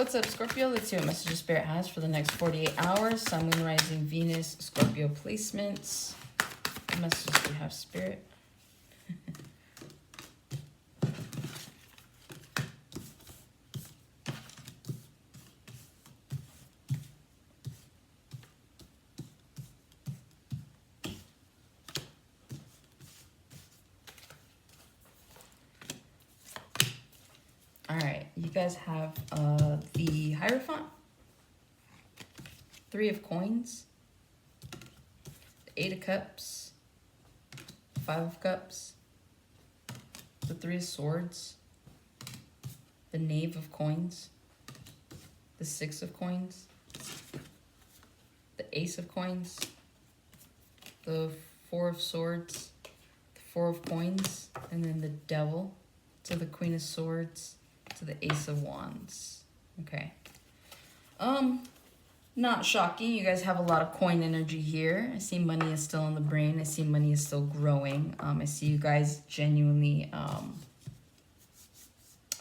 What's up, Scorpio? Let's see what message Spirit has for the next 48 hours. Sun, Moon, Rising, Venus, Scorpio placements. What messages do you have, Spirit? All right, you guys have the Hierophant, Three of Coins, the Eight of Cups, Five of Cups, the Three of Swords, the Knave of Coins, the Six of Coins, the Ace of Coins, the Four of Swords, the Four of Coins, and then the Devil, to the Queen of Swords, to the Ace of Wands. Okay. Not shocking. You guys have a lot of coin energy here. I see money is still in the brain. I see money is still growing. I see you guys genuinely,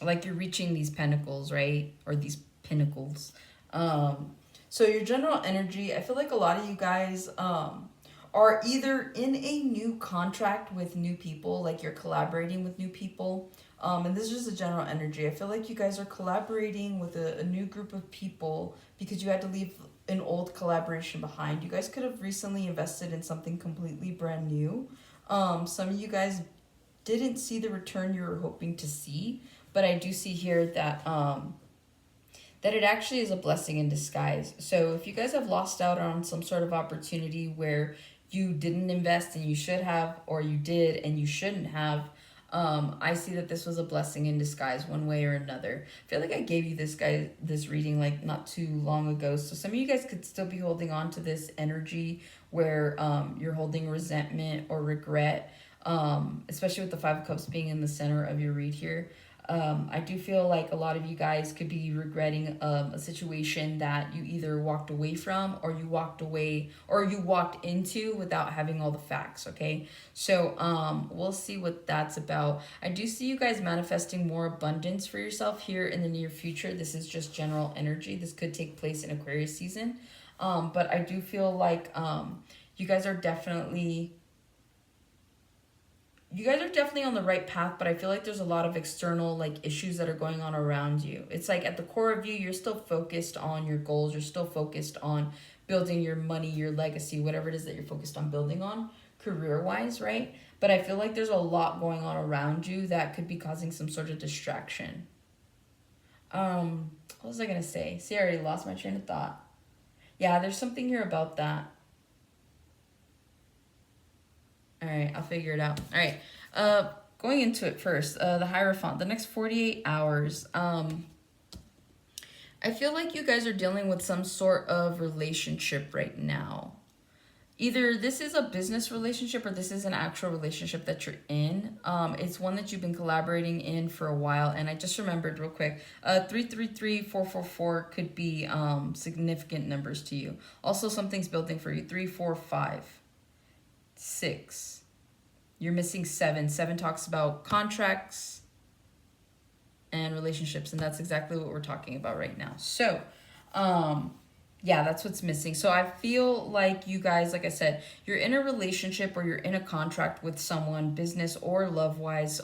like you're reaching these pentacles, right? Or these pinnacles. So your general energy, I feel like a lot of you guys, are either in a new contract with new people, like you're collaborating with new people. And this is just a general energy. I feel like you guys are collaborating with a new group of people because you had to leave an old collaboration behind. You guys could have recently invested in something completely brand new. Some of you guys didn't see the return you were hoping to see, but I do see here that that it actually is a blessing in disguise. So if you guys have lost out on some sort of opportunity where you didn't invest and you should have, or you did and you shouldn't have, I see that this was a blessing in disguise one way or another. I feel like I gave you this reading like not too long ago. So some of you guys could still be holding on to this energy where you're holding resentment or regret, especially with the Five of Cups being in the center of your read here. I do feel like a lot of you guys could be regretting a situation that you either walked away from or you walked away or you walked into without having all the facts, okay? So we'll see what that's about. I do see you guys manifesting more abundance for yourself here in the near future. This is just general energy. This could take place in Aquarius season. But I do feel like you guys are definitely on the right path, but I feel like there's a lot of external like issues that are going on around you. It's like at the core of you, you're still focused on your goals. You're still focused on building your money, your legacy, whatever it is that you're focused on building on career-wise, right? But I feel like there's a lot going on around you that could be causing some sort of distraction. What was I going to say? See, I already lost my train of thought. Yeah, there's something here about that. All right, I'll figure it out. All right, going into it first, the Hierophant, the next 48 hours. I feel like you guys are dealing with some sort of relationship right now. Either this is a business relationship or this is an actual relationship that you're in. It's one that you've been collaborating in for a while. And I just remembered real quick, 333, 444 could be significant numbers to you. Also, something's building for you, 3, 4, 5. 6. You're missing 7. 7 talks about contracts and relationships, and that's exactly what we're talking about right now. So, yeah, that's what's missing. So I feel like you guys, like I said, you're in a relationship or you're in a contract with someone, business or love-wise,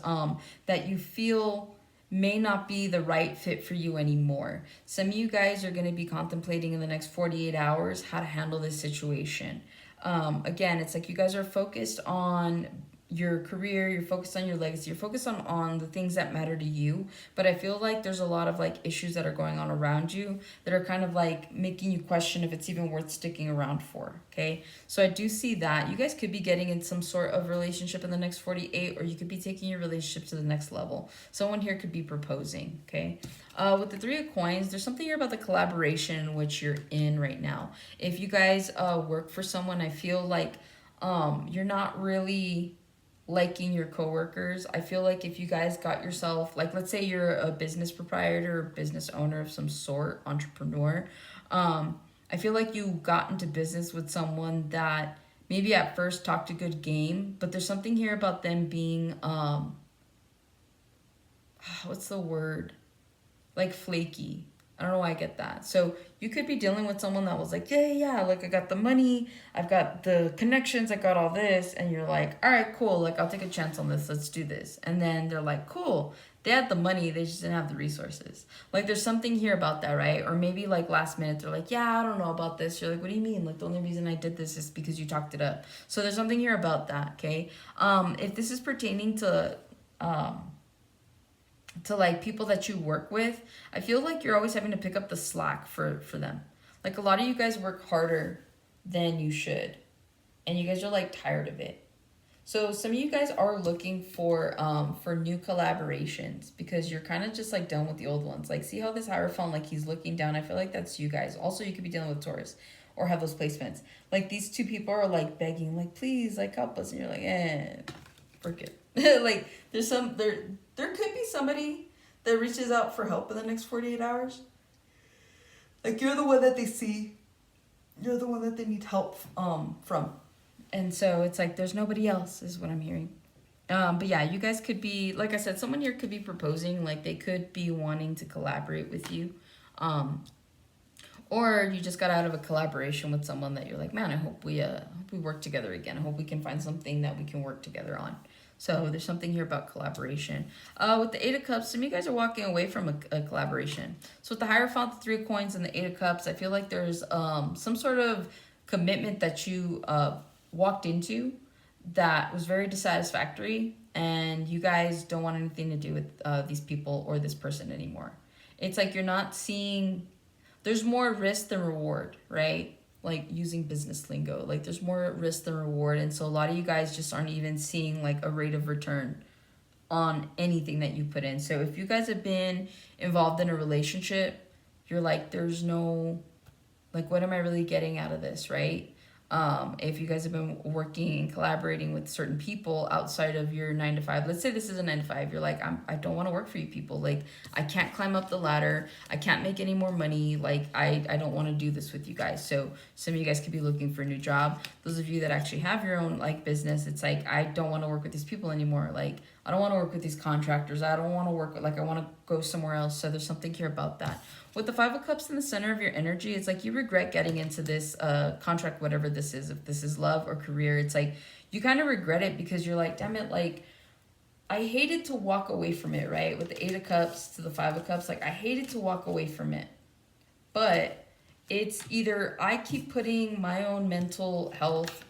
that you feel may not be the right fit for you anymore. Some of you guys are going to be contemplating in the next 48 hours how to handle this situation. Again, it's like you guys are focused on your career, you're focused on your legacy, you're focused on the things that matter to you, but I feel like there's a lot of like issues that are going on around you that are kind of like making you question if it's even worth sticking around for, okay? So I do see that you guys could be getting in some sort of relationship in the next 48, or you could be taking your relationship to the next level. Someone here could be proposing, okay? With the 3 of Coins, there's something here about the collaboration in which you're in right now. If you guys work for someone, I feel like you're not really liking your coworkers. I feel like if you guys got yourself, like let's say you're a business proprietor or business owner of some sort, entrepreneur, I feel like you got into business with someone that maybe at first talked a good game, but there's something here about them being what's the word? Like flaky. I don't know why I get that. So you could be dealing with someone that was like, yeah, yeah, like I got the money, I've got the connections, I got all this, and you're like, all right, cool, like I'll take a chance on this, let's do this. And then they're like, cool, they had the money, they just didn't have the resources. Like there's something here about that, right? Or maybe like last minute they're like, yeah, I don't know about this. You're like, what do you mean? Like the only reason I did this is because you talked it up. So there's something here about that, okay? If this is pertaining um to like people that you work with, I feel like you're always having to pick up the slack for them. Like a lot of you guys work harder than you should, and you guys are like tired of it. So some of you guys are looking for new collaborations because you're kind of just like done with the old ones. Like see how this Hierophant, like he's looking down. I feel like that's you guys. Also, you could be dealing with Taurus or have those placements. Like these two people are like begging, like please, like help us, and you're like, forget. Like there could be somebody that reaches out for help in the next 48 hours. Like you're the one that they see. You're the one that they need help from. And so it's like there's nobody else is what I'm hearing. But yeah, you guys could be, like I said, someone here could be proposing, like they could be wanting to collaborate with you. Or you just got out of a collaboration with someone that you're like, man, I hope we work together again. I hope we can find something that we can work together on. So there's something here about collaboration. With the Eight of Cups, some of you guys are walking away from a collaboration. So with the Hierophant, the Three of Coins, and the Eight of Cups, I feel like there's some sort of commitment that you walked into that was very dissatisfactory, and you guys don't want anything to do with these people or this person anymore. It's like you're not seeing... There's more risk than reward, right? Like using business lingo, like there's more risk than reward, and so a lot of you guys just aren't even seeing like a rate of return on anything that you put in. So if you guys have been involved in a relationship, you're like, there's no, like, what am I really getting out of this, right? If you guys have been working and collaborating with certain people outside of your 9 to 5, let's say this is a 9 to 5, you're like, I don't want to work for you people. Like, I can't climb up the ladder. I can't make any more money. Like, I don't want to do this with you guys. So some of you guys could be looking for a new job. Those of you that actually have your own like business, it's like, I don't want to work with these people anymore. Like, I don't want to work with these contractors. I don't want to work with, like, I want to go somewhere else. So there's something here about that. With the Five of Cups in the center of your energy, it's like you regret getting into this contract, whatever this is. If this is love or career, it's like you kind of regret it because you're like, damn it, like, I hated to walk away from it, right? With the Eight of Cups to the Five of Cups, like, I hated to walk away from it. But it's either I keep putting my own mental health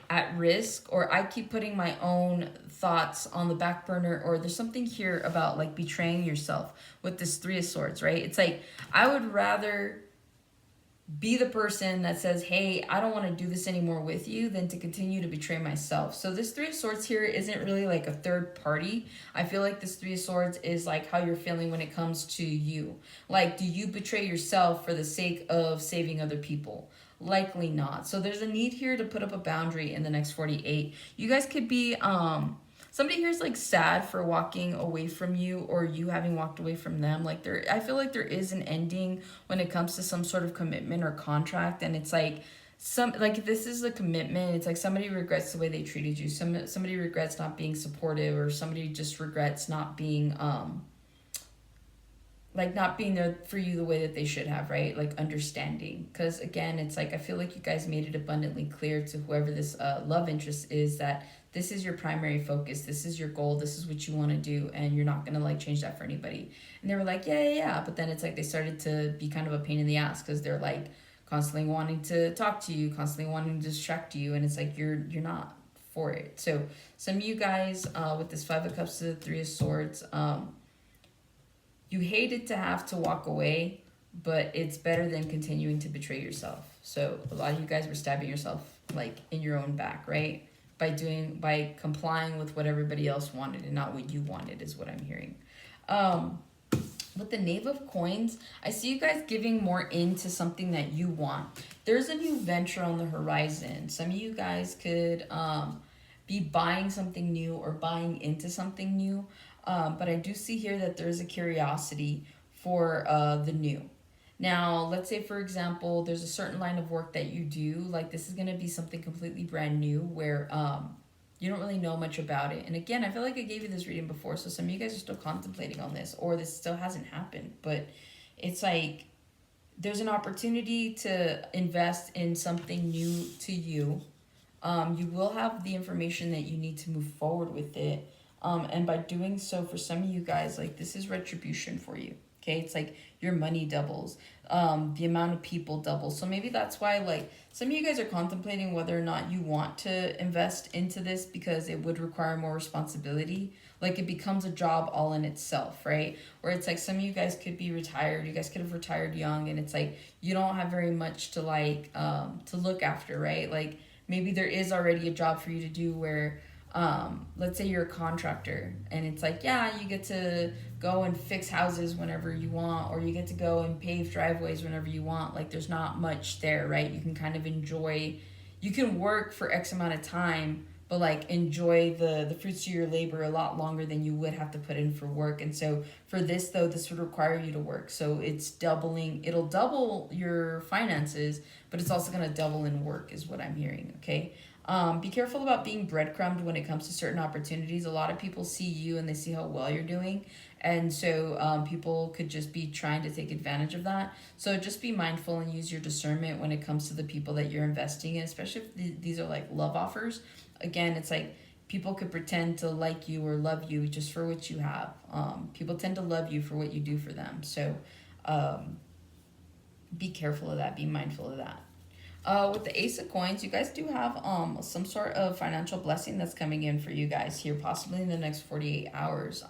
at risk, or I keep putting my own thoughts on the back burner, or there's something here about like betraying yourself with this Three of Swords, right? It's like I would rather be the person that says, hey, I don't want to do this anymore with you, than to continue to betray myself. So this Three of Swords here isn't really like a third party. I feel like this Three of Swords is like how you're feeling when it comes to you. Like, do you betray yourself for the sake of saving other people? Likely not. So there's a need here to put up a boundary in the next 48. You guys could be somebody here is like sad for walking away from you, or you having walked away from them. Like I feel like there is an ending when it comes to some sort of commitment or contract, and it's like this is a commitment. It's like somebody regrets the way they treated you. Somebody regrets not being supportive, or somebody just regrets not being like not being there for you the way that they should have, right? Like understanding. Because again, it's like I feel like you guys made it abundantly clear to whoever this love interest is that this is your primary focus, this is your goal, this is what you want to do, and you're not going to like change that for anybody. And they were like, yeah, but then it's like they started to be kind of a pain in the ass, because they're like constantly wanting to talk to you, constantly wanting to distract you, and it's like you're not for it. So some of you guys with this Five of Cups to the Three of Swords, you hated to have to walk away, but it's better than continuing to betray yourself. So a lot of you guys were stabbing yourself like in your own back, right? By complying with what everybody else wanted and not what you wanted, is what I'm hearing. With the Knave of Coins, I see you guys giving more into something that you want. There's a new venture on the horizon. Some of you guys could be buying something new or buying into something new. But I do see here that there's a curiosity for the new. Now, let's say, for example, there's a certain line of work that you do. Like, this is going to be something completely brand new where you don't really know much about it. And again, I feel like I gave you this reading before, so some of you guys are still contemplating on this, or this still hasn't happened. But it's like there's an opportunity to invest in something new to you. You will have the information that you need to move forward with it. And by doing so, for some of you guys, like this is retribution for you. Okay, it's like your money doubles, the amount of people doubles. So maybe that's why, like, some of you guys are contemplating whether or not you want to invest into this because it would require more responsibility. Like it becomes a job all in itself, right? Where it's like some of you guys could be retired. You guys could have retired young, and it's like you don't have very much to like to look after, right? Like maybe there is already a job for you to do where let's say you're a contractor and it's like, yeah, you get to go and fix houses whenever you want, or you get to go and pave driveways whenever you want. Like there's not much there, right? You can kind of enjoy, you can work for X amount of time, but like enjoy the fruits of your labor a lot longer than you would have to put in for work. And so for this though, this would require you to work. So it's doubling, it'll double your finances, but it's also going to double in work is what I'm hearing. Okay. Be careful about being breadcrumbed when it comes to certain opportunities. A lot of people see you and they see how well you're doing. And so people could just be trying to take advantage of that. So just be mindful and use your discernment when it comes to the people that you're investing in, especially if these are like love offers. Again, it's like people could pretend to like you or love you just for what you have. People tend to love you for what you do for them. So be careful of that. Be mindful of that. With the Ace of Coins, you guys do have some sort of financial blessing that's coming in for you guys here, possibly in the next 48 hours.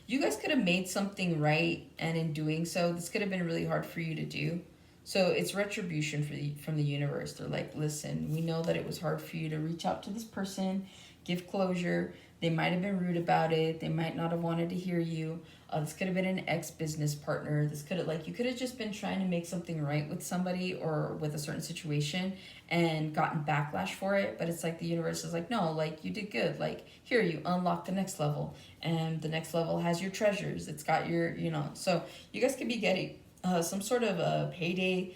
You guys could have made something right, and in doing so, this could have been really hard for you to do. So it's retribution from the universe. They're like, listen, we know that it was hard for you to reach out to this person, give closure. They might have been rude about it. They might not have wanted to hear you. This could have been an ex-business partner. This could have, like, you could have just been trying to make something right with somebody or with a certain situation and gotten backlash for it. But it's like the universe is like, no, like, you did good. Like, here, you unlock the next level. And the next level has your treasures. It's got your, you know. So you guys could be getting some sort of a payday.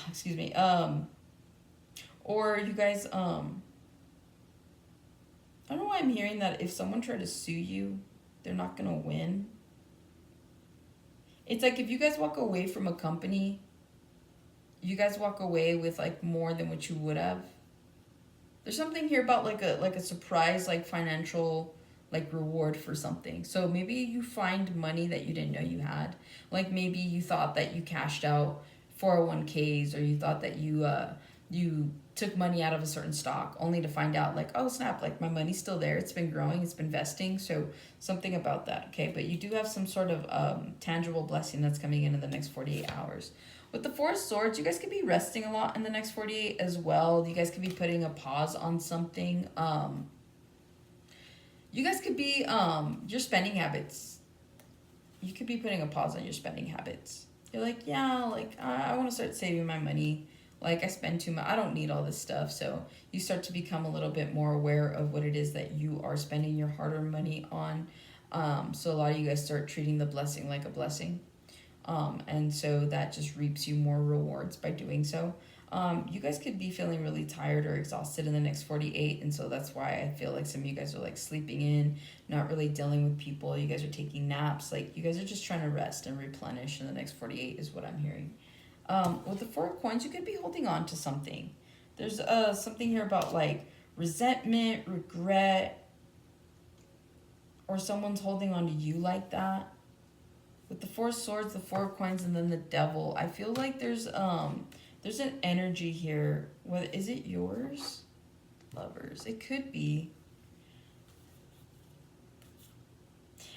Excuse me. Or you guys, I don't know why I'm hearing that if someone tried to sue you, they're not going to win. It's like if you guys walk away from a company, you guys walk away with like more than what you would have. There's something here about like a surprise, like financial like reward for something. So maybe you find money that you didn't know you had. Like maybe you thought that you cashed out 401ks, or you thought that you took money out of a certain stock only to find out like, oh snap, like my money's still there, it's been growing, it's been vesting. So something about that. Okay, but you do have some sort of tangible blessing that's coming in the next 48 hours. With the Four of Swords, you guys could be resting a lot in the next 48 as well. You guys could be putting a pause on something. You guys could be your spending habits. You could be putting a pause on your spending habits. You're like, yeah, like I want to start saving my money. Like I spend too much. I don't need all this stuff. So you start to become a little bit more aware of what it is that you are spending your hard-earned money on. So a lot of you guys start treating the blessing like a blessing. And so that just reaps you more rewards by doing so. You guys could be feeling really tired or exhausted in the next 48. And so that's why I feel like some of you guys are like sleeping in, not really dealing with people. You guys are taking naps. Like you guys are just trying to rest and replenish in the next 48 is what I'm hearing. With the Four of Coins, you could be holding on to something. There's something here about like resentment, regret, or someone's holding on to you like that. With the Four of Swords, the Four of Coins, and then the Devil, I feel like there's an energy here. What is it? Yours? Lovers. It could be.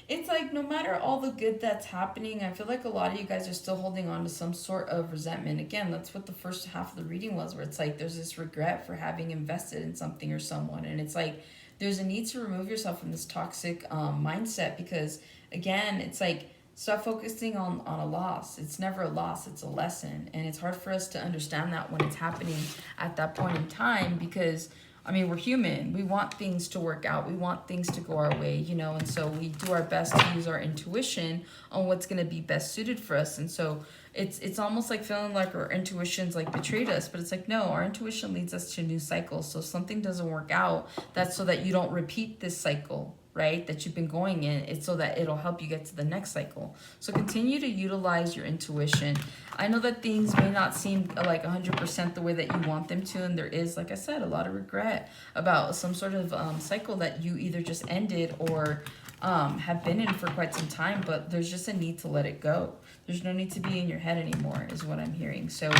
It's like no matter all the good that's happening, I feel like a lot of you guys are still holding on to some sort of resentment. Again, that's what the first half of the reading was, where it's like there's this regret for having invested in something or someone. And it's like there's a need to remove yourself from this toxic mindset because, again, it's like stop focusing on a loss. It's never a loss. It's a lesson. And it's hard for us to understand that when it's happening at that point in time because I mean, we're human. We want things to work out. We want things to go our way, you know, and so we do our best to use our intuition on what's going to be best suited for us. And so it's almost like feeling like our intuition's like betrayed us, but it's like, no, our intuition leads us to new cycles. So if something doesn't work out, that's so that you don't repeat this cycle, right, that you've been going in. It's so that it'll help you get to the next cycle. So continue to utilize your intuition. I know that things may not seem like 100% the way that you want them to, and there is, like I said, a lot of regret about some sort of cycle that you either just ended or have been in for quite some time, but there's just a need to let it go. There's no need to be in your head anymore, is what I'm hearing. So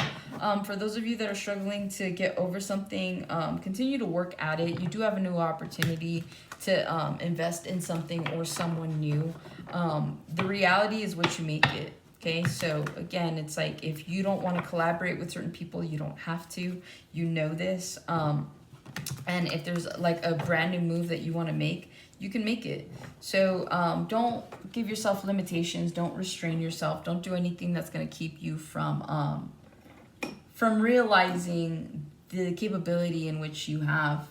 for those of you that are struggling to get over something, continue to work at it. You do have a new opportunity to invest in something or someone new. The reality is what you make it. Okay, so again, it's like if you don't want to collaborate with certain people, you don't have to. You know this. And if there's like a brand new move that you want to make, you can make it. So don't give yourself limitations. Don't restrain yourself. Don't do anything that's going to keep you from realizing the capability in which you have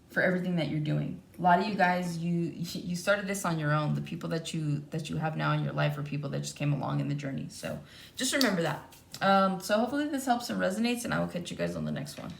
for everything that you're doing. A lot of you guys, you started this on your own. The people that you have now in your life are people that just came along in the journey. So just remember that. So hopefully this helps and resonates, and I will catch you guys on the next one.